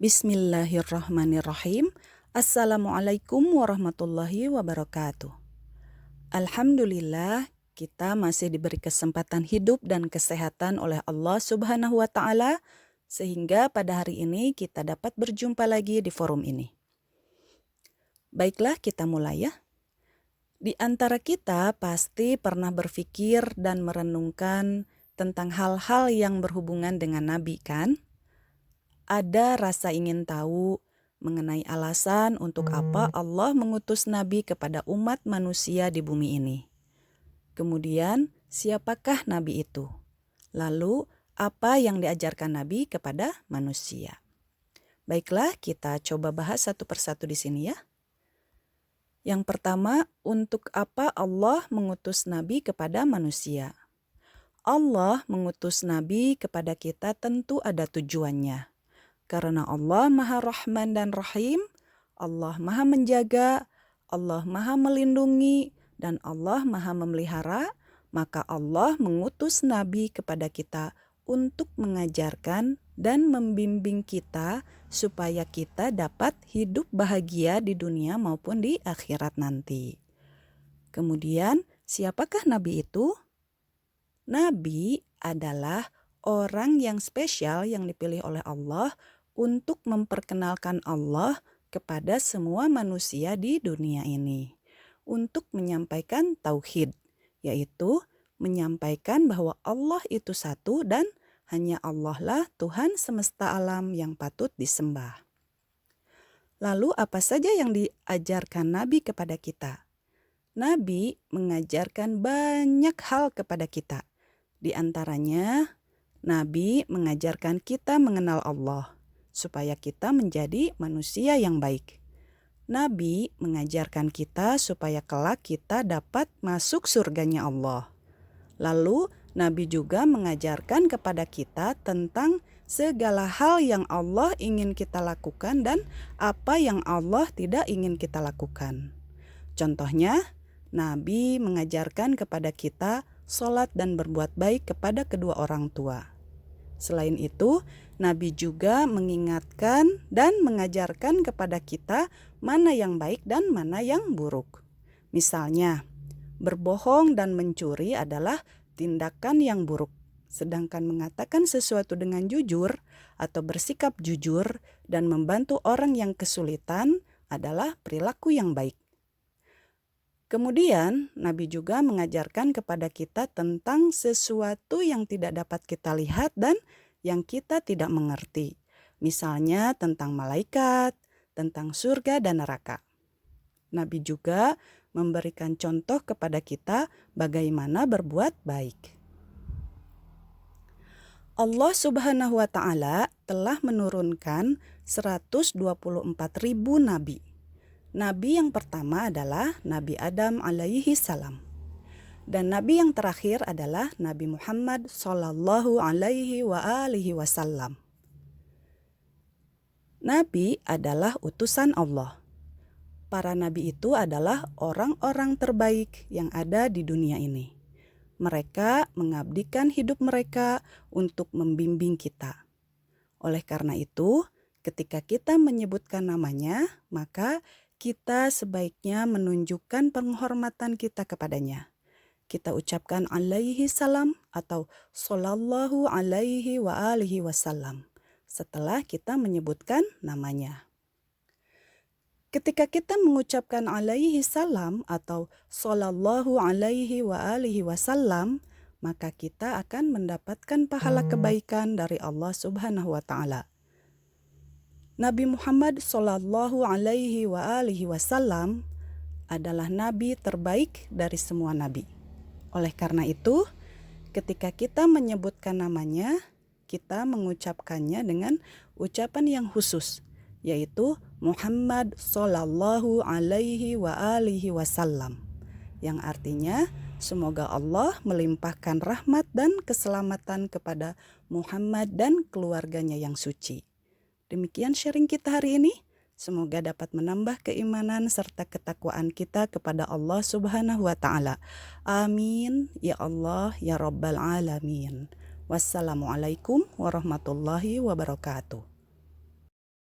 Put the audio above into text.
Bismillahirrahmanirrahim. Assalamualaikum warahmatullahi wabarakatuh. Alhamdulillah, kita masih diberi kesempatan hidup dan kesehatan oleh Allah Subhanahu wa Ta'ala, sehingga pada hari ini kita dapat berjumpa lagi di forum ini. Baiklah, kita mulai ya. Di antara kita pasti pernah berpikir dan merenungkan tentang hal-hal yang berhubungan dengan Nabi, kan? Ada rasa ingin tahu mengenai alasan untuk apa Allah mengutus Nabi kepada umat manusia di bumi ini. Kemudian, siapakah Nabi itu? Lalu, apa yang diajarkan Nabi kepada manusia? Baiklah, kita coba bahas satu persatu di sini ya. Yang pertama, untuk apa Allah mengutus Nabi kepada manusia? Allah mengutus Nabi kepada kita tentu ada tujuannya. Karena Allah Maha Rahman dan Rahim, Allah Maha Menjaga, Allah Maha Melindungi, dan Allah Maha Memelihara, maka Allah mengutus Nabi kepada kita untuk mengajarkan dan membimbing kita supaya kita dapat hidup bahagia di dunia maupun di akhirat nanti. Kemudian, siapakah Nabi itu? Nabi adalah orang yang spesial yang dipilih oleh Allah untuk memperkenalkan Allah kepada semua manusia di dunia ini. Untuk menyampaikan tauhid, yaitu menyampaikan bahwa Allah itu satu dan hanya Allah lah Tuhan semesta alam yang patut disembah. Lalu apa saja yang diajarkan Nabi kepada kita? Nabi mengajarkan banyak hal kepada kita. Di antaranya, Nabi mengajarkan kita mengenal Allah, supaya kita menjadi manusia yang baik. Nabi mengajarkan kita supaya kelak kita dapat masuk surganya Allah. Lalu, Nabi juga mengajarkan kepada kita tentang segala hal yang Allah ingin kita lakukan dan apa yang Allah tidak ingin kita lakukan. Contohnya, Nabi mengajarkan kepada kita sholat dan berbuat baik kepada kedua orang tua. Selain itu, Nabi juga mengingatkan dan mengajarkan kepada kita mana yang baik dan mana yang buruk. Misalnya, berbohong dan mencuri adalah tindakan yang buruk, sedangkan mengatakan sesuatu dengan jujur atau bersikap jujur dan membantu orang yang kesulitan adalah perilaku yang baik. Kemudian, Nabi juga mengajarkan kepada kita tentang sesuatu yang tidak dapat kita lihat dan yang kita tidak mengerti. Misalnya tentang malaikat, tentang surga dan neraka. Nabi juga memberikan contoh kepada kita bagaimana berbuat baik. Allah Subhanahu wa Ta'ala telah menurunkan 124.000 nabi. Nabi yang pertama adalah Nabi Adam alaihi salam. Dan Nabi yang terakhir adalah Nabi Muhammad sallallahu alaihi wa alihi wasallam. Nabi adalah utusan Allah. Para nabi itu adalah orang-orang terbaik yang ada di dunia ini. Mereka mengabdikan hidup mereka untuk membimbing kita. Oleh karena itu, ketika kita menyebutkan namanya, maka kita sebaiknya menunjukkan penghormatan kita kepadanya. Kita ucapkan alaihi salam atau sallallahu alaihi wa alihi wasallam setelah kita menyebutkan namanya. Ketika kita mengucapkan alaihi salam atau sallallahu alaihi wa alihi wasallam, maka kita akan mendapatkan pahala kebaikan dari Allah Subhanahu wa Ta'ala. Nabi Muhammad sallallahu alaihi wa alihi wasallam adalah nabi terbaik dari semua nabi. Oleh karena itu, ketika kita menyebutkan namanya, kita mengucapkannya dengan ucapan yang khusus, yaitu Muhammad sallallahu alaihi wa alihi wasallam, yang artinya semoga Allah melimpahkan rahmat dan keselamatan kepada Muhammad dan keluarganya yang suci. Demikian sharing kita hari ini. Semoga dapat menambah keimanan serta ketakwaan kita kepada Allah Subhanahu wa Ta'ala. Amin. Ya Allah, ya Rabbal Alamin. Wassalamualaikum warahmatullahi wabarakatuh.